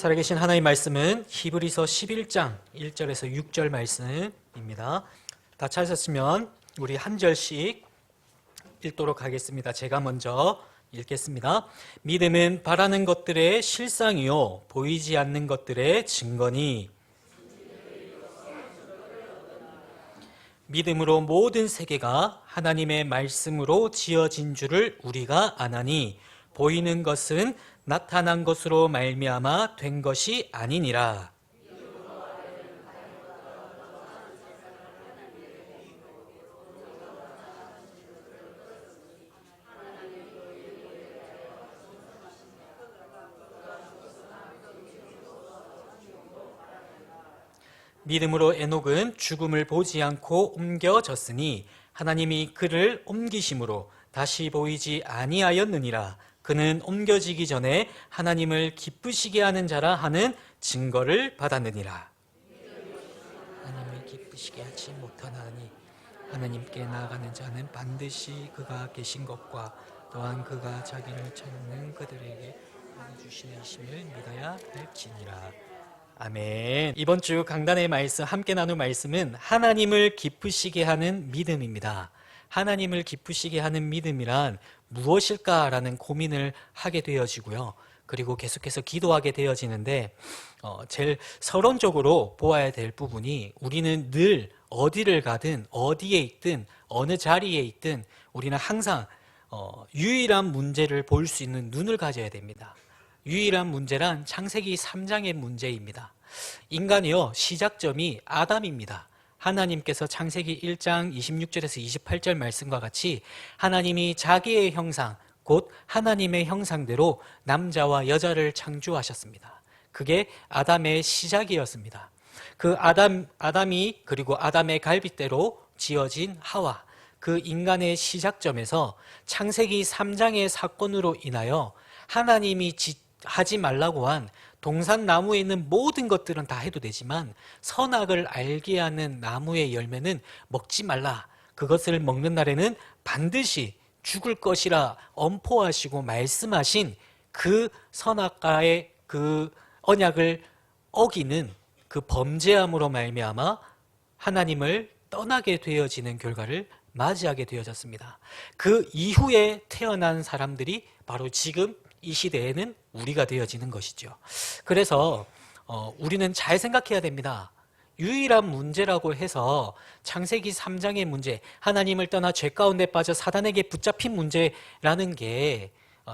살아계신 하나님의 말씀은 히브리서 11장 1절에서 6절 말씀입니다. 다 찾으셨으면 우리 한 절씩 읽도록 하겠습니다. 제가 먼저 읽겠습니다. 믿음은 바라는 것들의 실상이요 보이지 않는 것들의 증거니 믿음으로 모든 세계가 하나님의 말씀으로 지어진 줄을 우리가 아나니 보이는 것은 나타난 것으로 말미암아 된 것이 아니니라. 믿음으로 에녹은 죽음을 보지 않고 옮겨졌으니 하나님이 그를 옮기심으로 다시 보이지 아니하였느니라. 그는 옮겨지기 전에 하나님을 기쁘시게 하는 자라 하는 증거를 받았느니라. 하나님을 기쁘시게 하지 못하나니 하나님께 나아가는 자는 반드시 그가 계신 것과 또한 그가 자기를 찾는 그들에게 주시는 힘을 믿어야 할지니라. 아멘. 이번 주 강단의 말씀, 함께 나눌 말씀은 하나님을 기쁘시게 하는 믿음입니다. 하나님을 기쁘시게 하는 믿음이란 무엇일까라는 고민을 하게 되어지고요. 그리고 계속해서 기도하게 되어지는데 제일 서론적으로 보아야 될 부분이 우리는 늘 어디를 가든 어디에 있든 어느 자리에 있든 우리는 항상 유일한 문제를 볼 수 있는 눈을 가져야 됩니다. 유일한 문제란 창세기 3장의 문제입니다. 인간이요 시작점이 아담입니다. 하나님께서 창세기 1장 26절에서 28절 말씀과 같이 하나님이 자기의 형상 곧 하나님의 형상대로 남자와 여자를 창조하셨습니다. 그게 아담의 시작이었습니다. 그 아담이 그리고 아담의 갈빗대로 지어진 하와, 그 인간의 시작점에서 창세기 3장의 사건으로 인하여 하나님이 하지 말라고 한 동산나무에 있는 모든 것들은 다 해도 되지만 선악을 알게 하는 나무의 열매는 먹지 말라. 그것을 먹는 날에는 반드시 죽을 것이라 엄포하시고 말씀하신 그 선악과의 그 언약을 어기는 그 범죄함으로 말미암아 하나님을 떠나게 되어지는 결과를 맞이하게 되어졌습니다. 그 이후에 태어난 사람들이 바로 지금 이 시대에는 우리가 되어지는 것이죠. 그래서 우리는 잘 생각해야 됩니다. 유일한 문제라고 해서 창세기 3장의 문제, 하나님을 떠나 죄 가운데 빠져 사단에게 붙잡힌 문제라는 게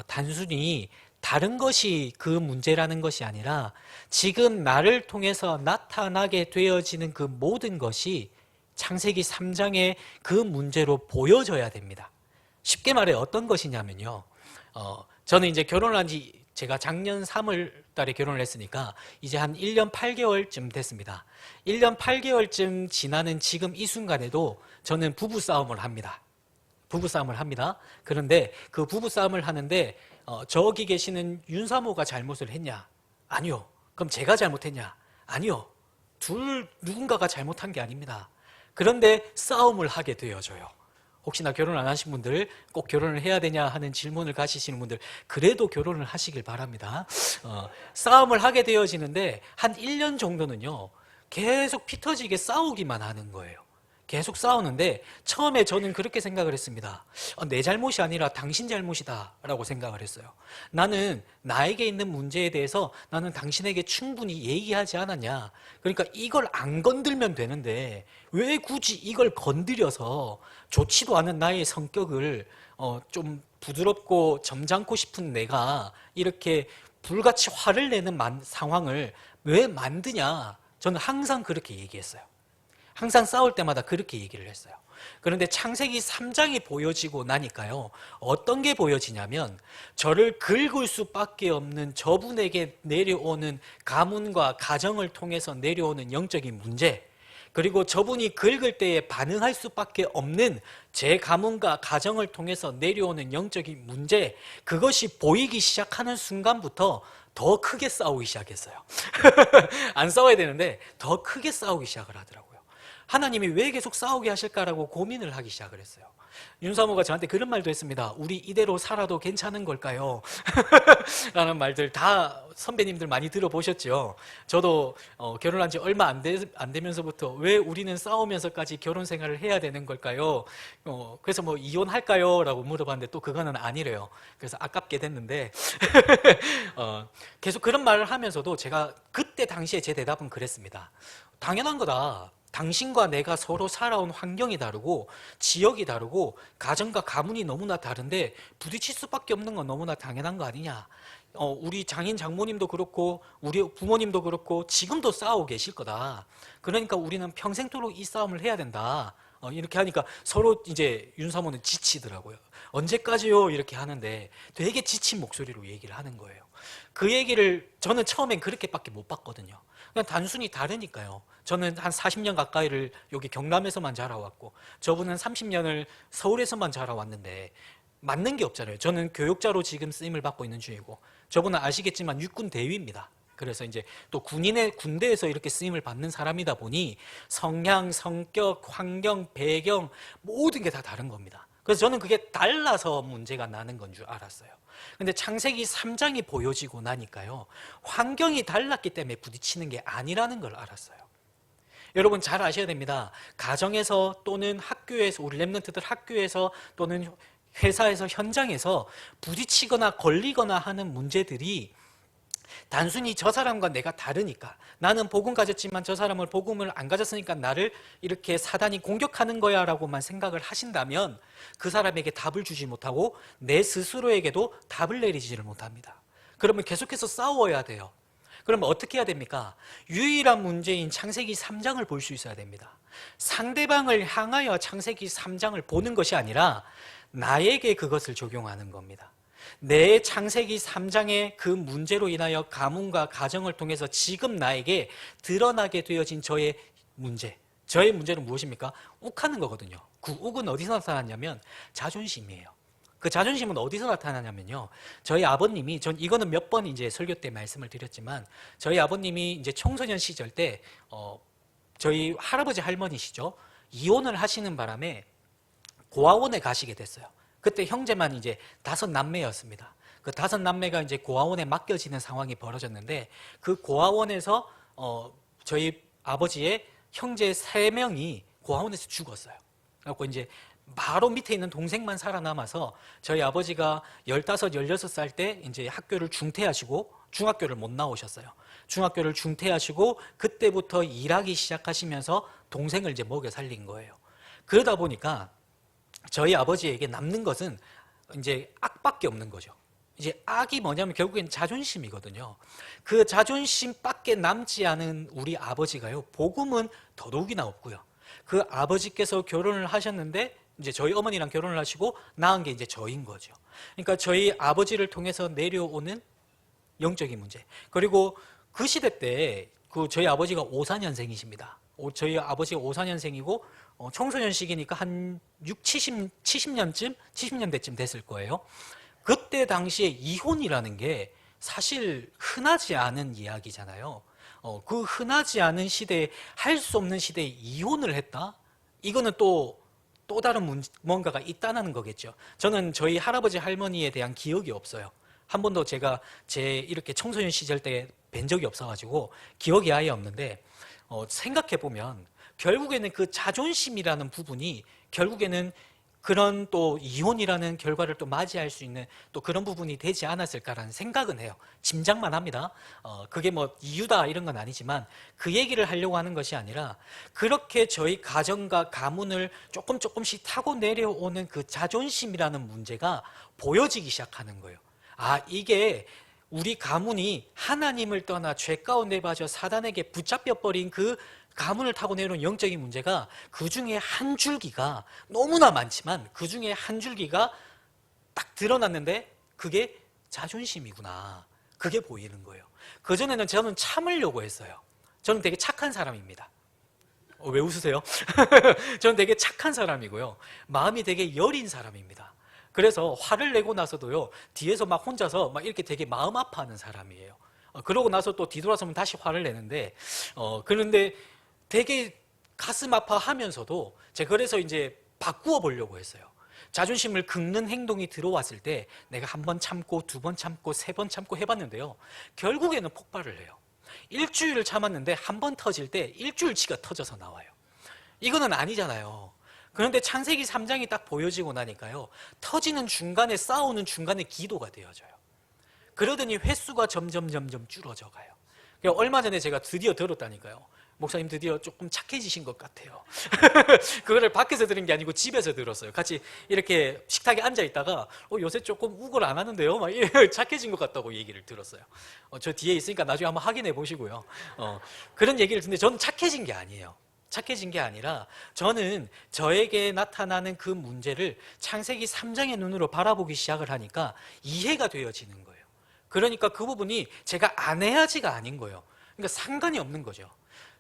단순히 다른 것이 그 문제라는 것이 아니라 지금 나를 통해서 나타나게 되어지는 그 모든 것이 창세기 3장의 그 문제로 보여져야 됩니다. 쉽게 말해 어떤 것이냐면요. 저는 이제 결혼을 한 지 제가 작년 3월 달에 결혼을 했으니까 이제 한 1년 8개월쯤 됐습니다. 1년 8개월쯤 지나는 지금 이 순간에도 저는 부부싸움을 합니다. 부부싸움을 합니다. 그런데 그 부부싸움을 하는데 저기 계시는 윤사모가 잘못을 했냐? 아니요. 그럼 제가 잘못했냐? 아니요. 누군가가 잘못한 게 아닙니다. 그런데 싸움을 하게 되어져요. 혹시나 결혼 안 하신 분들, 꼭 결혼을 해야 되냐 하는 질문을 가지시는 분들, 그래도 결혼을 하시길 바랍니다. 싸움을 하게 되어지는데 한 1년 정도는요 계속 피 터지게 싸우기만 하는 거예요. 계속 싸우는데 처음에 저는 그렇게 생각을 했습니다. 내 잘못이 아니라 당신 잘못이다 라고 생각을 했어요. 나는 나에게 있는 문제에 대해서 나는 당신에게 충분히 얘기하지 않았냐. 그러니까 이걸 안 건들면 되는데 왜 굳이 이걸 건드려서 좋지도 않은 나의 성격을 좀 부드럽고 점잖고 싶은 내가 이렇게 불같이 화를 내는 상황을 왜 만드냐. 저는 항상 그렇게 얘기했어요. 항상 싸울 때마다 그렇게 얘기를 했어요. 그런데 창세기 3장이 보여지고 나니까요 어떤 게 보여지냐면 저를 긁을 수밖에 없는 저분에게 내려오는 가문과 가정을 통해서 내려오는 영적인 문제, 그리고 저분이 긁을 때에 반응할 수밖에 없는 제 가문과 가정을 통해서 내려오는 영적인 문제, 그것이 보이기 시작하는 순간부터 더 크게 싸우기 시작했어요. 안 싸워야 되는데 더 크게 싸우기 시작을 하더라고요. 하나님이 왜 계속 싸우게 하실까라고 고민을 하기 시작을 했어요. 윤사모가 저한테 그런 말도 했습니다. 우리 이대로 살아도 괜찮은 걸까요? 라는 말들 다 선배님들 많이 들어보셨죠. 저도 결혼한 지 얼마 안 되면서부터 왜 우리는 싸우면서까지 결혼 생활을 해야 되는 걸까요? 그래서 뭐 이혼할까요? 라고 물어봤는데 또 그거는 아니래요. 그래서 아깝게 됐는데 계속 그런 말을 하면서도 제가 그때 당시에 제 대답은 그랬습니다. 당연한 거다. 당신과 내가 서로 살아온 환경이 다르고 지역이 다르고 가정과 가문이 너무나 다른데 부딪힐 수밖에 없는 건 너무나 당연한 거 아니냐. 우리 장인 장모님도 그렇고 우리 부모님도 그렇고 지금도 싸우고 계실 거다. 그러니까 우리는 평생토록 이 싸움을 해야 된다. 이렇게 하니까 서로 이제 윤사모는 지치더라고요. 언제까지요? 이렇게 하는데 되게 지친 목소리로 얘기를 하는 거예요. 그 얘기를 저는 처음엔 그렇게밖에 못 봤거든요. 그냥 단순히 다르니까요. 저는 한 40년 가까이를 여기 경남에서만 자라왔고 저분은 30년을 서울에서만 자라왔는데 맞는 게 없잖아요. 저는 교육자로 지금 쓰임을 받고 있는 중이고 저분은 아시겠지만 육군 대위입니다. 그래서 이제 또 군대에서 이렇게 쓰임을 받는 사람이다 보니 성향, 성격, 환경, 배경 모든 게 다 다른 겁니다. 그래서 저는 그게 달라서 문제가 나는 건 줄 알았어요. 근데 창세기 3장이 보여지고 나니까요. 환경이 달랐기 때문에 부딪히는 게 아니라는 걸 알았어요. 여러분 잘 아셔야 됩니다. 가정에서 또는 학교에서 우리 랩런트들 학교에서 또는 회사에서 현장에서 부딪히거나 걸리거나 하는 문제들이 단순히 저 사람과 내가 다르니까 나는 복음 가졌지만 저 사람은 복음을 안 가졌으니까 나를 이렇게 사단이 공격하는 거야 라고만 생각을 하신다면 그 사람에게 답을 주지 못하고 내 스스로에게도 답을 내리지를 못합니다. 그러면 계속해서 싸워야 돼요. 그러면 어떻게 해야 됩니까? 유일한 문제인 창세기 3장을 볼 수 있어야 됩니다. 상대방을 향하여 창세기 3장을 보는 것이 아니라 나에게 그것을 적용하는 겁니다. 내 창세기 3장의 그 문제로 인하여 가문과 가정을 통해서 지금 나에게 드러나게 되어진 저의 문제. 저의 문제는 무엇입니까? 욱하는 거거든요. 그 욱은 어디서 나타났냐면 자존심이에요. 그 자존심은 어디서 나타나냐면요. 저희 아버님이, 전 이거는 몇 번 이제 설교 때 말씀을 드렸지만, 저희 아버님이 이제 청소년 시절 때, 저희 할아버지 할머니시죠. 이혼을 하시는 바람에 고아원에 가시게 됐어요. 그때 형제만 이제 5남매였습니다. 그 5남매가 이제 고아원에 맡겨지는 상황이 벌어졌는데, 그 고아원에서, 저희 아버지의 형제 3명이 고아원에서 죽었어요. 그래갖고 이제 바로 밑에 있는 동생만 살아남아서 저희 아버지가 15, 16살 때 이제 학교를 중퇴하시고 중학교를 못 나오셨어요. 중학교를 중퇴하시고 그때부터 일하기 시작하시면서 동생을 이제 먹여 살린 거예요. 그러다 보니까 저희 아버지에게 남는 것은 이제 악밖에 없는 거죠. 이제 악이 뭐냐면 결국엔 자존심이거든요. 그 자존심밖에 남지 않은 우리 아버지가요, 복음은 더더욱이나 없고요. 그 아버지께서 결혼을 하셨는데 이제 저희 어머니랑 결혼을 하시고 낳은 게 이제 저인 거죠. 그러니까 저희 아버지를 통해서 내려오는 영적인 문제. 그리고 그 시대 때 그 저희 아버지가 54년생이십니다. 저희 아버지가 54년생이고 청소년 시기니까 한 70년대쯤 됐을 거예요. 그때 당시에 이혼이라는 게 사실 흔하지 않은 이야기잖아요. 그 흔하지 않은 시대에, 할 수 없는 시대에 이혼을 했다? 이거는 또 다른 뭔가가 있다는 거겠죠. 저는 저희 할아버지 할머니에 대한 기억이 없어요. 한 번도 제가 이렇게 청소년 시절 때 뵌 적이 없어가지고 기억이 아예 없는데, 생각해보면 결국에는 그 자존심이라는 부분이 결국에는 그런 또 이혼이라는 결과를 또 맞이할 수 있는 또 그런 부분이 되지 않았을까라는 생각은 해요. 짐작만 합니다. 그게 뭐 이유다 이런 건 아니지만 그 얘기를 하려고 하는 것이 아니라 그렇게 저희 가정과 가문을 조금씩 타고 내려오는 그 자존심이라는 문제가 보여지기 시작하는 거예요. 아, 이게 우리 가문이 하나님을 떠나 죄 가운데 빠져 사단에게 붙잡혀버린 그 가문을 타고 내려온 영적인 문제가 그 중에 한 줄기가 너무나 많지만 그 중에 한 줄기가 딱 드러났는데 그게 자존심이구나. 그게 보이는 거예요. 그전에는 저는 참으려고 했어요. 저는 되게 착한 사람입니다. 왜 웃으세요? 저는 되게 착한 사람이고요. 마음이 되게 여린 사람입니다. 그래서 화를 내고 나서도요, 뒤에서 막 혼자서 막 이렇게 되게 마음 아파하는 사람이에요. 그러고 나서 또 뒤돌아서면 다시 화를 내는데, 그런데 되게 가슴 아파하면서도 제가 그래서 이제 바꾸어 보려고 했어요. 자존심을 긁는 행동이 들어왔을 때 내가 한 번 참고 두 번 참고 세 번 참고 해봤는데요, 결국에는 폭발을 해요. 일주일을 참았는데 한 번 터질 때 일주일치가 터져서 나와요. 이거는 아니잖아요. 그런데 창세기 3장이 딱 보여지고 나니까요, 터지는 중간에, 싸우는 중간에 기도가 되어져요. 그러더니 횟수가 점점 줄어져 가요. 얼마 전에 제가 드디어 들었다니까요. 목사님 드디어 조금 착해지신 것 같아요. 그거를 밖에서 들은 게 아니고 집에서 들었어요. 같이 이렇게 식탁에 앉아 있다가 요새 조금 우걸 안 하는데요, 막 착해진 것 같다고 얘기를 들었어요. 저 뒤에 있으니까 나중에 한번 확인해 보시고요. 그런 얘기를 듣는데 저는 착해진 게 아니에요. 착해진 게 아니라 저는 저에게 나타나는 그 문제를 창세기 3장의 눈으로 바라보기 시작을 하니까 이해가 되어지는 거예요. 그러니까 그 부분이 제가 안 해야지가 아닌 거예요. 그러니까 상관이 없는 거죠.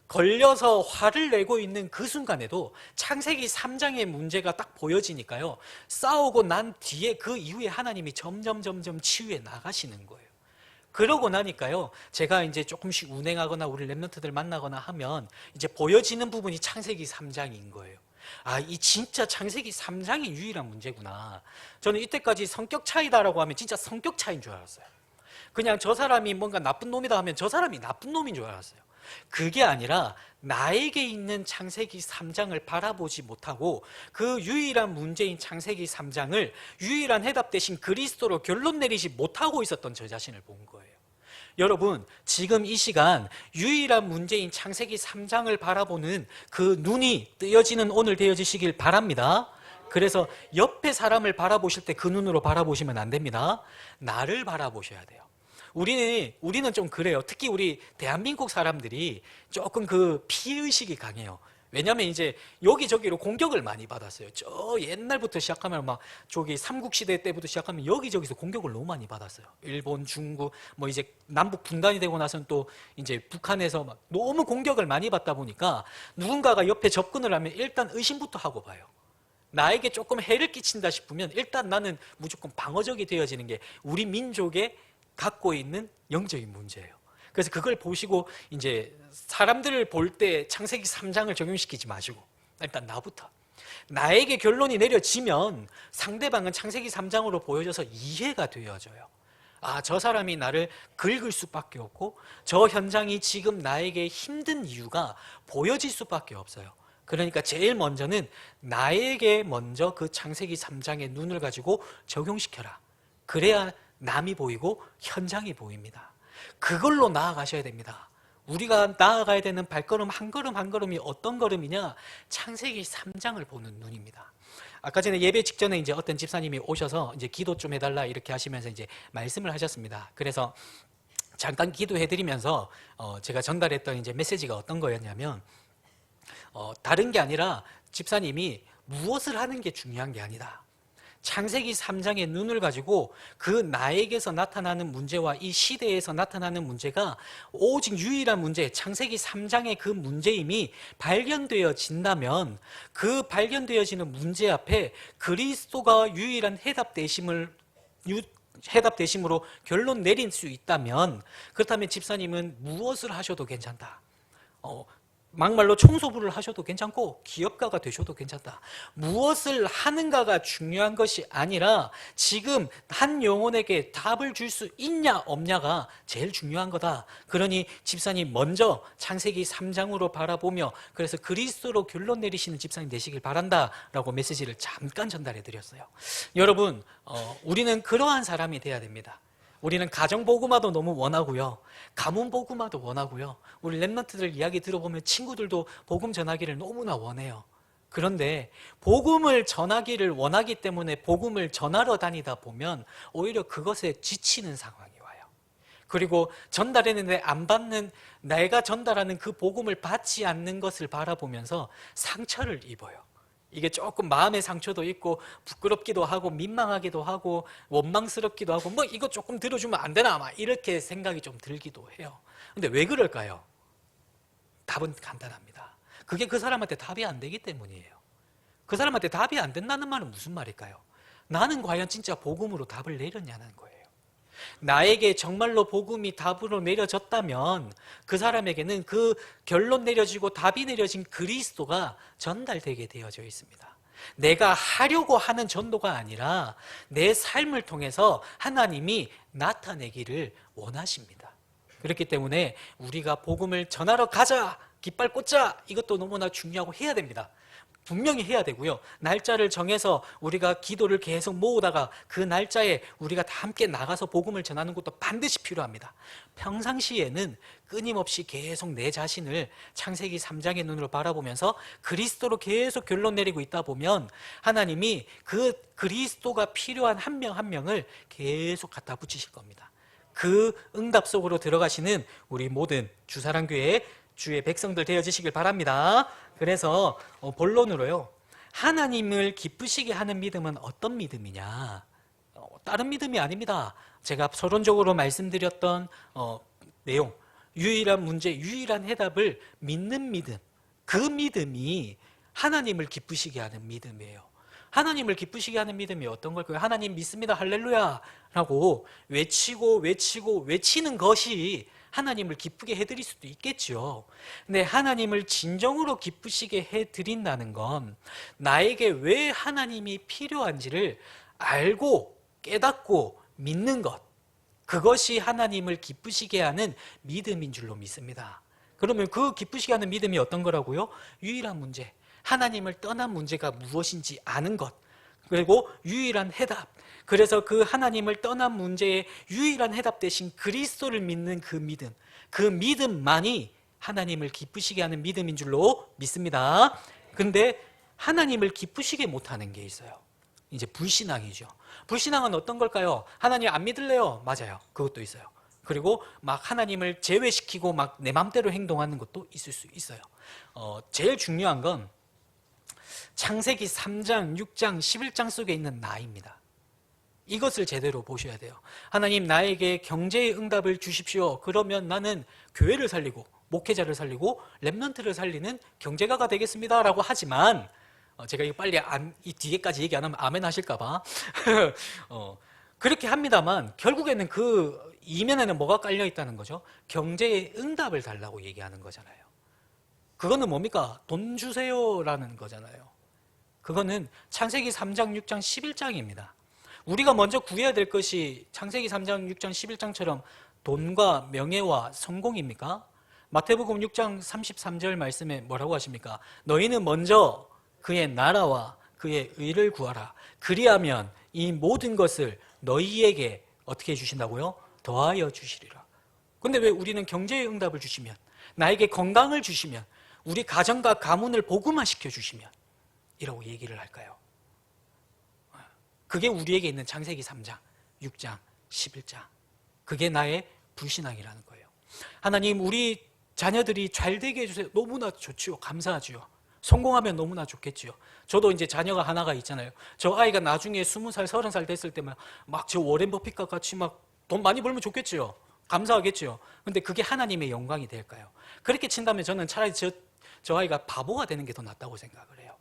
걸려서 화를 내고 있는 그 순간에도 창세기 3장의 문제가 딱 보여지니까요, 싸우고 난 뒤에 그 이후에 하나님이 점점 치유해 나가시는 거예요. 그러고 나니까요, 제가 이제 조금씩 운행하거나 우리 랩런트들 만나거나 하면 이제 보여지는 부분이 창세기 3장인 거예요. 아, 이 진짜 창세기 3장이 유일한 문제구나. 저는 이때까지 성격 차이다라고 하면 진짜 성격 차이인 줄 알았어요. 그냥 저 사람이 뭔가 나쁜 놈이다 하면 저 사람이 나쁜 놈인 줄 알았어요. 그게 아니라 나에게 있는 창세기 3장을 바라보지 못하고 그 유일한 문제인 창세기 3장을 유일한 해답 대신 그리스도로 결론 내리지 못하고 있었던 저 자신을 본 거예요. 여러분, 지금 이 시간 유일한 문제인 창세기 3장을 바라보는 그 눈이 뜨여지는 오늘 되어지시길 바랍니다. 그래서 옆에 사람을 바라보실 때 그 눈으로 바라보시면 안 됩니다. 나를 바라보셔야 돼요. 우리는 좀 그래요. 특히 우리 대한민국 사람들이 조금 그 피해의식이 강해요. 왜냐하면 이제 여기저기로 공격을 많이 받았어요. 저 옛날부터 시작하면 막 저기 삼국시대 때부터 시작하면 여기저기서 공격을 너무 많이 받았어요. 일본, 중국, 뭐 이제 남북 분단이 되고 나서는 또 이제 북한에서 막 너무 공격을 많이 받다 보니까 누군가가 옆에 접근을 하면 일단 의심부터 하고 봐요. 나에게 조금 해를 끼친다 싶으면 일단 나는 무조건 방어적이 되어지는 게 우리 민족의 갖고 있는 영적인 문제예요. 그래서 그걸 보시고 이제 사람들을 볼 때 창세기 3장을 적용시키지 마시고 일단 나부터, 나에게 결론이 내려지면 상대방은 창세기 3장으로 보여져서 이해가 되어져요. 아, 저 사람이 나를 긁을 수밖에 없고 저 현장이 지금 나에게 힘든 이유가 보여질 수밖에 없어요. 그러니까 제일 먼저는 나에게 먼저 그 창세기 3장의 눈을 가지고 적용시켜라. 그래야 남이 보이고 현장이 보입니다. 그걸로 나아가셔야 됩니다. 우리가 나아가야 되는 발걸음 한 걸음 한 걸음이 어떤 걸음이냐? 창세기 3장을 보는 눈입니다. 아까 전에 예배 직전에 이제 어떤 집사님이 오셔서 이제 기도 좀 해달라 이렇게 하시면서 이제 말씀을 하셨습니다. 그래서 잠깐 기도해드리면서 제가 전달했던 이제 메시지가 어떤 거였냐면, 다른 게 아니라 집사님이 무엇을 하는 게 중요한 게 아니다. 창세기 3장의 눈을 가지고 그 나에게서 나타나는 문제와 이 시대에서 나타나는 문제가 오직 유일한 문제, 창세기 3장의 그 문제임이 발견되어진다면 그 발견되어지는 문제 앞에 그리스도가 유일한 해답 대심으로 결론 내릴 수 있다면, 그렇다면 집사님은 무엇을 하셔도 괜찮다. 막말로 청소부를 하셔도 괜찮고 기업가가 되셔도 괜찮다. 무엇을 하는가가 중요한 것이 아니라 지금 한 영혼에게 답을 줄 수 있냐 없냐가 제일 중요한 거다. 그러니 집사님 먼저 창세기 3장으로 바라보며 그래서 그리스도로 결론 내리시는 집사님 되시길 바란다 라고 메시지를 잠깐 전달해 드렸어요. 여러분, 우리는 그러한 사람이 돼야 됩니다. 우리는 가정복음화도 너무 원하고요, 가문복음화도 원하고요, 우리 랩런트들 이야기 들어보면 친구들도 복음 전하기를 너무나 원해요. 그런데 복음을 전하기를 원하기 때문에 복음을 전하러 다니다 보면 오히려 그것에 지치는 상황이 와요. 그리고 전달했는데 안 받는, 내가 전달하는 그 복음을 받지 않는 것을 바라보면서 상처를 입어요. 이게 조금 마음의 상처도 있고 부끄럽기도 하고 민망하기도 하고 원망스럽기도 하고 뭐 이거 조금 들어주면 안 되나 막 이렇게 생각이 좀 들기도 해요. 근데 왜 그럴까요? 답은 간단합니다. 그게 그 사람한테 답이 안 되기 때문이에요. 그 사람한테 답이 안 된다는 말은 무슨 말일까요? 나는 과연 진짜 복음으로 답을 내렸냐는 거예요. 나에게 정말로 복음이 답으로 내려졌다면 그 사람에게는 그 결론 내려지고 답이 내려진 그리스도가 전달되게 되어져 있습니다. 내가 하려고 하는 전도가 아니라 내 삶을 통해서 하나님이 나타내기를 원하십니다. 그렇기 때문에 우리가 복음을 전하러 가자, 깃발 꽂자, 이것도 너무나 중요하고 해야 됩니다. 분명히 해야 되고요. 날짜를 정해서 우리가 기도를 계속 모으다가 그 날짜에 우리가 다 함께 나가서 복음을 전하는 것도 반드시 필요합니다. 평상시에는 끊임없이 계속 내 자신을 창세기 3장의 눈으로 바라보면서 그리스도로 계속 결론 내리고 있다 보면 하나님이 그 그리스도가 필요한 한 명 한 명을 계속 갖다 붙이실 겁니다. 그 응답 속으로 들어가시는 우리 모든 주사랑교회 주의 백성들 되어지시길 바랍니다. 그래서 본론으로요, 하나님을 기쁘시게 하는 믿음은 어떤 믿음이냐? 다른 믿음이 아닙니다. 제가 서론적으로 말씀드렸던 내용, 유일한 문제, 유일한 해답을 믿는 믿음, 그 믿음이 하나님을 기쁘시게 하는 믿음이에요. 하나님을 기쁘시게 하는 믿음이 어떤 걸까요? 하나님 믿습니다, 할렐루야 라고 외치는 것이 하나님을 기쁘게 해드릴 수도 있겠죠. 근데 하나님을 진정으로 기쁘시게 해드린다는 건 나에게 왜 하나님이 필요한지를 알고 깨닫고 믿는 것, 그것이 하나님을 기쁘시게 하는 믿음인 줄로 믿습니다. 그러면 그 기쁘시게 하는 믿음이 어떤 거라고요? 유일한 문제, 하나님을 떠난 문제가 무엇인지 아는 것, 그리고 유일한 해답. 그래서 그 하나님을 떠난 문제의 유일한 해답 대신 그리스도를 믿는 그 믿음, 그 믿음만이 하나님을 기쁘시게 하는 믿음인 줄로 믿습니다. 근데 하나님을 기쁘시게 못하는 게 있어요. 이제 불신앙이죠. 불신앙은 어떤 걸까요? 하나님 안 믿을래요? 맞아요. 그것도 있어요. 그리고 막 하나님을 제외시키고 막 내 맘대로 행동하는 것도 있을 수 있어요. 제일 중요한 건 창세기 3장, 6장, 11장 속에 있는 나입니다. 이것을 제대로 보셔야 돼요. 하나님 나에게 경제의 응답을 주십시오. 그러면 나는 교회를 살리고 목회자를 살리고 렘넌트를 살리는 경제가가 되겠습니다 라고 하지만 제가 이거 빨리 이 뒤에까지 얘기 안 하면 아멘 하실까 봐 그렇게 합니다만 결국에는 그 이면에는 뭐가 깔려 있다는 거죠? 경제의 응답을 달라고 얘기하는 거잖아요. 그거는 뭡니까? 돈 주세요 라는 거잖아요. 그거는 창세기 3장, 6장, 11장입니다. 우리가 먼저 구해야 될 것이 창세기 3장, 6장, 11장처럼 돈과 명예와 성공입니까? 마태복음 6장 33절 말씀에 뭐라고 하십니까? 너희는 먼저 그의 나라와 그의 의를 구하라. 그리하면 이 모든 것을 너희에게 어떻게 해주신다고요? 더하여 주시리라. 근데 왜 우리는 경제의 응답을 주시면, 나에게 건강을 주시면, 우리 가정과 가문을 복음화시켜 주시면 이라고 얘기를 할까요? 그게 우리에게 있는 창세기 3장, 6장, 11장. 그게 나의 불신앙이라는 거예요. 하나님, 우리 자녀들이 잘 되게 해주세요. 너무나 좋지요. 감사하지요. 성공하면 너무나 좋겠지요. 저도 이제 자녀가 하나가 있잖아요. 저 아이가 나중에 20살, 30살 됐을 때만 막 저 워렌 버핏과 같이 막 돈 많이 벌면 좋겠지요. 감사하겠지요. 근데 그게 하나님의 영광이 될까요? 그렇게 친다면 저는 차라리 저 아이가 바보가 되는 게 더 낫다고 생각을 해요.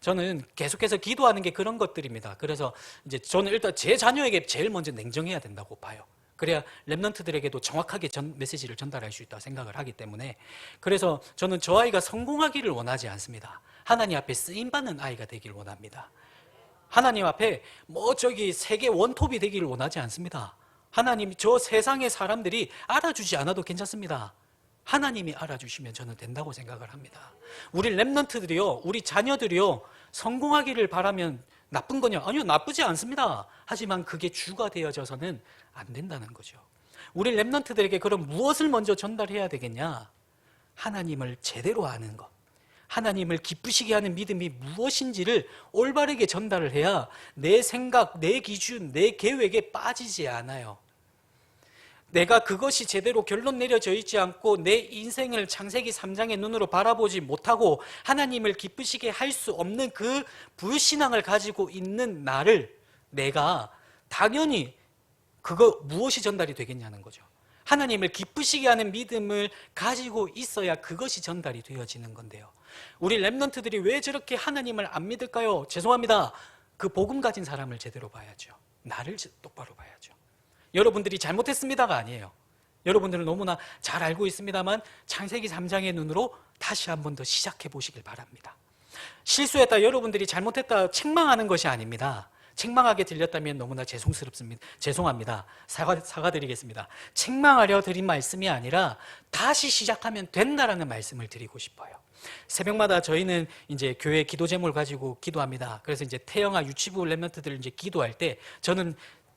저는 계속해서 기도하는 게 그런 것들입니다. 그래서 이제 저는 일단 제 자녀에게 제일 먼저 냉정해야 된다고 봐요. 그래야 랩런트들에게도 정확하게 메시지를 전달할 수 있다고 생각을 하기 때문에, 그래서 저는 저 아이가 성공하기를 원하지 않습니다. 하나님 앞에 쓰임받는 아이가 되기를 원합니다. 하나님 앞에 저기 세계 원톱이 되기를 원하지 않습니다. 하나님, 저 세상의 사람들이 알아주지 않아도 괜찮습니다. 하나님이 알아주시면 저는 된다고 생각을 합니다. 우리 랩런트들이요, 우리 자녀들이요, 성공하기를 바라면 나쁜 거냐? 아니요, 나쁘지 않습니다. 하지만 그게 주가 되어져서는 안 된다는 거죠. 우리 랩런트들에게 그럼 무엇을 먼저 전달해야 되겠냐? 하나님을 제대로 아는 것, 하나님을 기쁘시게 하는 믿음이 무엇인지를 올바르게 전달을 해야 내 생각, 내 기준, 내 계획에 빠지지 않아요. 내가 그것이 제대로 결론 내려져 있지 않고 내 인생을 창세기 3장의 눈으로 바라보지 못하고 하나님을 기쁘시게 할 수 없는 그 불신앙을 가지고 있는 나를, 내가 당연히 그거 무엇이 전달이 되겠냐는 거죠. 하나님을 기쁘시게 하는 믿음을 가지고 있어야 그것이 전달이 되어지는 건데요. 우리 랩런트들이 왜 저렇게 하나님을 안 믿을까요? 죄송합니다. 그 복음 가진 사람을 제대로 봐야죠. 나를 똑바로 봐야죠. 여러분들이 잘못했습니다가 아니에요. 여러분들은 너무나 잘 알고 있습니다만 창세기 3장의 눈으로 다시 한 번 더 시작해 보시길 바랍니다. 실수했다, 여러분들이 잘못했다 책망하는 것이 아닙니다. 책망하게 들렸다면 너무나 죄송합니다. 사과드리겠습니다. 책망하려 드린 말씀이 아니라 다시 시작하면 된다라는 말씀을 드리고 싶어요. 새벽마다 저희는 이제 교회 기도 제목을 가지고 기도합니다. 그래서 이제 태영아 유치부 랩런트들을 이제 기도할 때 저는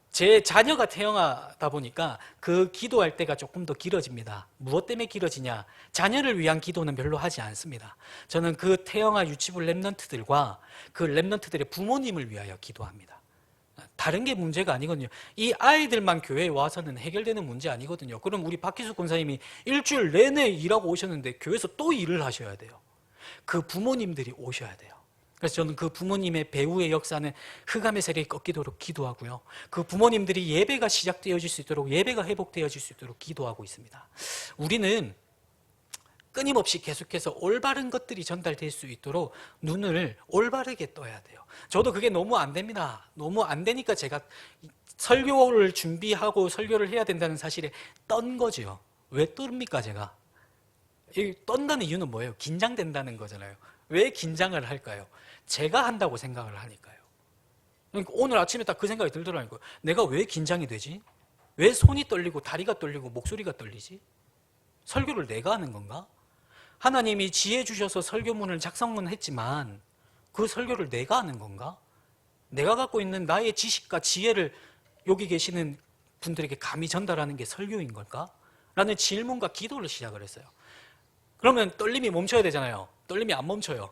제 자녀가 태어나다 보니까 그 기도할 때가 조금 더 길어집니다. 무엇 때문에 길어지냐? 자녀를 위한 기도는 별로 하지 않습니다. 저는 그 태영아 유치부 랩런트들과 그 랩런트들의 부모님을 위하여 기도합니다. 다른 게 문제가 아니거든요. 이 아이들만 교회에 와서는 해결되는 문제 아니거든요. 그럼 우리 박희숙 권사님이 일주일 내내 일하고 오셨는데 교회에서 또 일을 하셔야 돼요. 그 부모님들이 오셔야 돼요. 그래서 저는 그 부모님의 배후의 역사는 흑암의 세력이 꺾이도록 기도하고요. 그 부모님들이 예배가 시작되어질 수 있도록, 예배가 회복되어질 수 있도록 기도하고 있습니다. 우리는 끊임없이 계속해서 올바른 것들이 전달될 수 있도록 눈을 올바르게 떠야 돼요. 저도 그게 너무 안 됩니다. 너무 안 되니까 제가 설교를 준비하고 설교를 해야 된다는 사실에 떤 거죠. 왜 떱니까 제가? 이 떤다는 이유는 뭐예요? 긴장된다는 거잖아요. 왜 긴장을 할까요? 제가 한다고 생각을 하니까요. 그러니까 오늘 아침에 딱 그 생각이 들더라고요. 내가 왜 긴장이 되지? 왜 손이 떨리고 다리가 떨리고 목소리가 떨리지? 설교를 내가 하는 건가? 하나님이 지혜 주셔서 설교문을 작성은 했지만 그 설교를 내가 하는 건가? 내가 갖고 있는 나의 지식과 지혜를 여기 계시는 분들에게 감히 전달하는 게 설교인 걸까? 라는 질문과 기도를 시작을 했어요. 그러면 떨림이 멈춰야 되잖아요. 떨림이 안 멈춰요.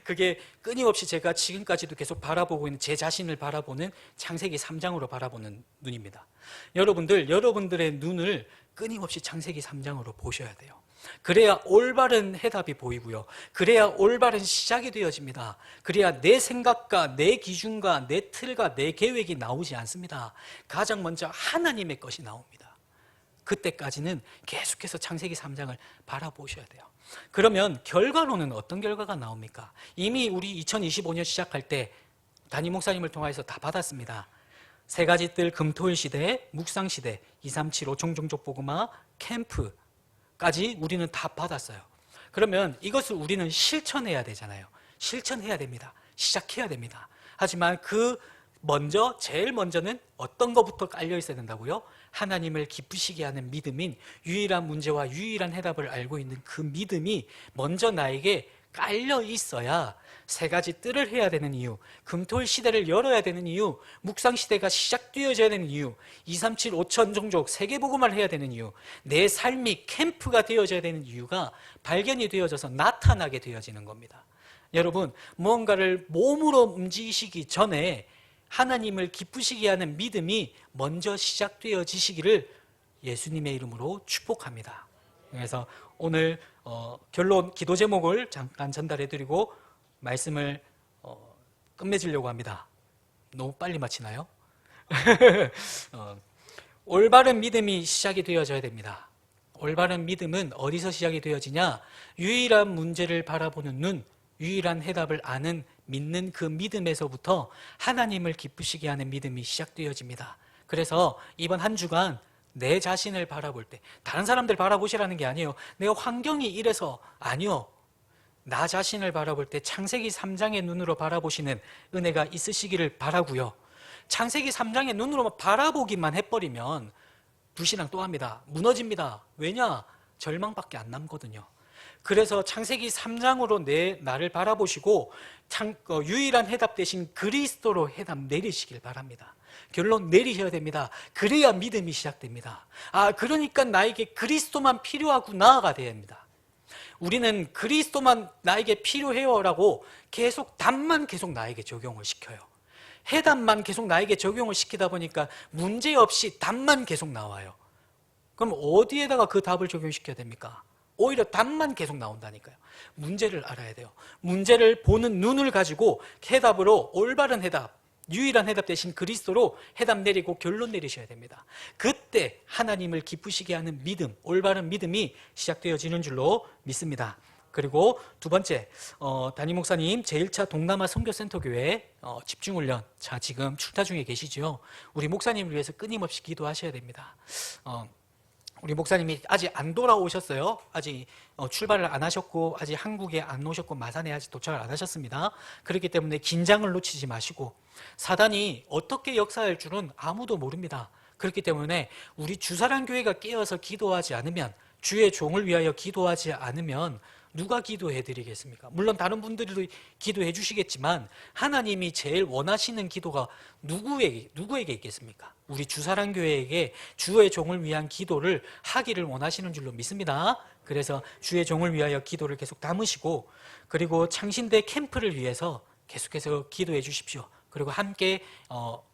그게 끊임없이 제가 지금까지도 계속 바라보고 있는 제 자신을 바라보는 창세기 3장으로 바라보는 눈입니다. 여러분들의 눈을 끊임없이 창세기 3장으로 보셔야 돼요. 그래야 올바른 해답이 보이고요. 그래야 올바른 시작이 되어집니다. 그래야 내 생각과 내 기준과 내 틀과 내 계획이 나오지 않습니다. 가장 먼저 하나님의 것이 나옵니다. 그때까지는 계속해서 창세기 3장을 바라보셔야 돼요. 그러면 결과로는 어떤 결과가 나옵니까? 이미 우리 2025년 시작할 때 담임 목사님을 통해서 다 받았습니다. 세 가지 뜰 금토일 시대, 묵상 시대, 237 5총종족 복음화 캠프까지 우리는 다 받았어요. 그러면 이것을 우리는 실천해야 되잖아요. 실천해야 됩니다. 시작해야 됩니다. 하지만 제일 먼저는 어떤 것부터 깔려 있어야 된다고요? 하나님을 기쁘시게 하는 믿음인 유일한 문제와 유일한 해답을 알고 있는 그 믿음이 먼저 나에게 깔려 있어야 세 가지 뜰을 해야 되는 이유, 금토일 시대를 열어야 되는 이유, 묵상 시대가 시작되어져야 되는 이유, 237 5천 종족 세계복음화를 해야 되는 이유, 내 삶이 캠프가 되어져야 되는 이유가 발견이 되어져서 나타나게 되어지는 겁니다. 여러분, 무언가를 몸으로 움직이시기 전에 하나님을 기쁘시게 하는 믿음이 먼저 시작되어지시기를 예수님의 이름으로 축복합니다. 그래서 오늘 결론 기도 제목을 잠깐 전달해드리고 말씀을 끝맺으려고 합니다. 너무 빨리 마치나요? 올바른 믿음이 시작이 되어져야 됩니다. 올바른 믿음은 어디서 시작이 되어지냐? 유일한 문제를 바라보는 눈, 유일한 해답을 아는 믿는 그 믿음에서부터 하나님을 기쁘시게 하는 믿음이 시작되어집니다. 그래서 이번 한 주간 내 자신을 바라볼 때 다른 사람들 바라보시라는 게 아니에요. 내가 환경이 이래서 아니요. 나 자신을 바라볼 때 창세기 3장의 눈으로 바라보시는 은혜가 있으시기를 바라고요. 창세기 3장의 눈으로만 바라보기만 해버리면 불신앙 또 합니다. 무너집니다. 왜냐? 절망밖에 안 남거든요. 그래서 창세기 3장으로 나를 바라보시고 유일한 해답 대신 그리스도로 해답 내리시길 바랍니다. 결론 내리셔야 됩니다. 그래야 믿음이 시작됩니다. 그러니까 나에게 그리스도만 필요하구나가 돼야 합니다. 우리는 그리스도만 나에게 필요해요라고 답만 계속 나에게 적용을 시켜요. 해답만 계속 나에게 적용을 시키다 보니까 문제없이 답만 계속 나와요. 그럼 어디에다가 그 답을 적용시켜야 됩니까? 오히려 답만 계속 나온다니까요. 문제를 알아야 돼요. 문제를 보는 눈을 가지고 해답으로 올바른 해답, 유일한 해답 대신 그리스도로 해답 내리고 결론 내리셔야 됩니다. 그때 하나님을 기쁘시게 하는 믿음, 올바른 믿음이 시작되어지는 줄로 믿습니다. 그리고 두 번째, 담임 목사님 제1차 동남아 선교센터교회 집중훈련, 지금 출타 중에 계시죠. 우리 목사님을 위해서 끊임없이 기도하셔야 됩니다. 우리 목사님이 아직 안 돌아오셨어요. 아직 출발을 안 하셨고 아직 한국에 안 오셨고 마산에 아직 도착을 안 하셨습니다. 그렇기 때문에 긴장을 놓치지 마시고, 사단이 어떻게 역사할 줄은 아무도 모릅니다. 그렇기 때문에 우리 주사랑교회가 깨어서 기도하지 않으면, 주의 종을 위하여 기도하지 않으면 누가 기도해 드리겠습니까? 물론 다른 분들도 기도해 주시겠지만 하나님이 제일 원하시는 기도가 누구에게 있겠습니까? 우리 주사랑교회에게 주의 종을 위한 기도를 하기를 원하시는 줄로 믿습니다. 그래서 주의 종을 위하여 기도를 계속 담으시고, 그리고 창신대 캠프를 위해서 계속해서 기도해 주십시오. 그리고 함께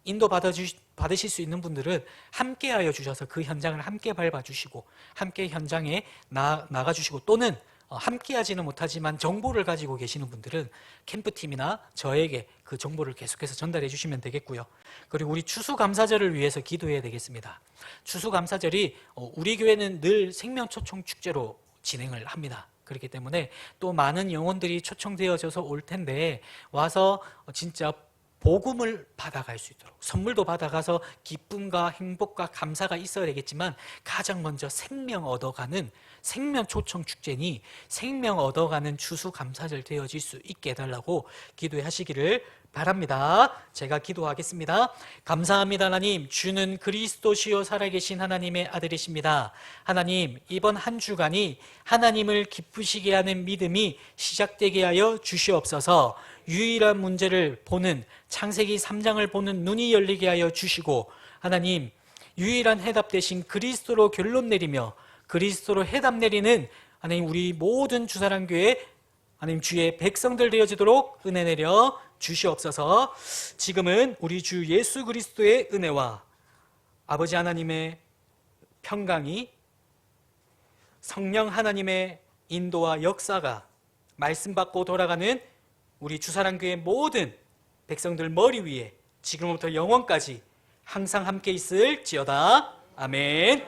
인도 받으실 수 있는 분들은 함께 하여 주셔서 그 현장을 함께 밟아주시고 함께 현장에 나가주시고, 또는 함께 하지는 못하지만 정보를 가지고 계시는 분들은 캠프팀이나 저에게 그 정보를 계속해서 전달해 주시면 되겠고요. 그리고 우리 추수감사절을 위해서 기도해야 되겠습니다. 추수감사절이 우리 교회는 늘 생명초청 축제로 진행을 합니다. 그렇기 때문에 또 많은 영혼들이 초청되어져서 올 텐데, 와서 진짜 복음을 받아갈 수 있도록, 선물도 받아가서 기쁨과 행복과 감사가 있어야 되겠지만 가장 먼저 생명 얻어가는 생명 초청 축제니 생명 얻어가는 추수감사절 되어질 수 있게 해달라고 기도하시기를 바랍니다. 제가 기도하겠습니다. 감사합니다. 하나님, 주는 그리스도시요 살아계신 하나님의 아들이십니다. 하나님, 이번 한 주간이 하나님을 기쁘시게 하는 믿음이 시작되게 하여 주시옵소서. 유일한 문제를 보는, 창세기 3장을 보는 눈이 열리게 하여 주시고, 하나님, 유일한 해답 대신 그리스도로 결론 내리며 그리스도로 해답 내리는 하나님, 우리 모든 주사랑교회 하나님 주의 백성들 되어지도록 은혜 내려 주시옵소서. 지금은 우리 주 예수 그리스도의 은혜와 아버지 하나님의 평강이, 성령 하나님의 인도와 역사가, 말씀 받고 돌아가는 우리 주사랑교회 모든 백성들 머리 위에 지금부터 영원까지 항상 함께 있을지어다. 아멘.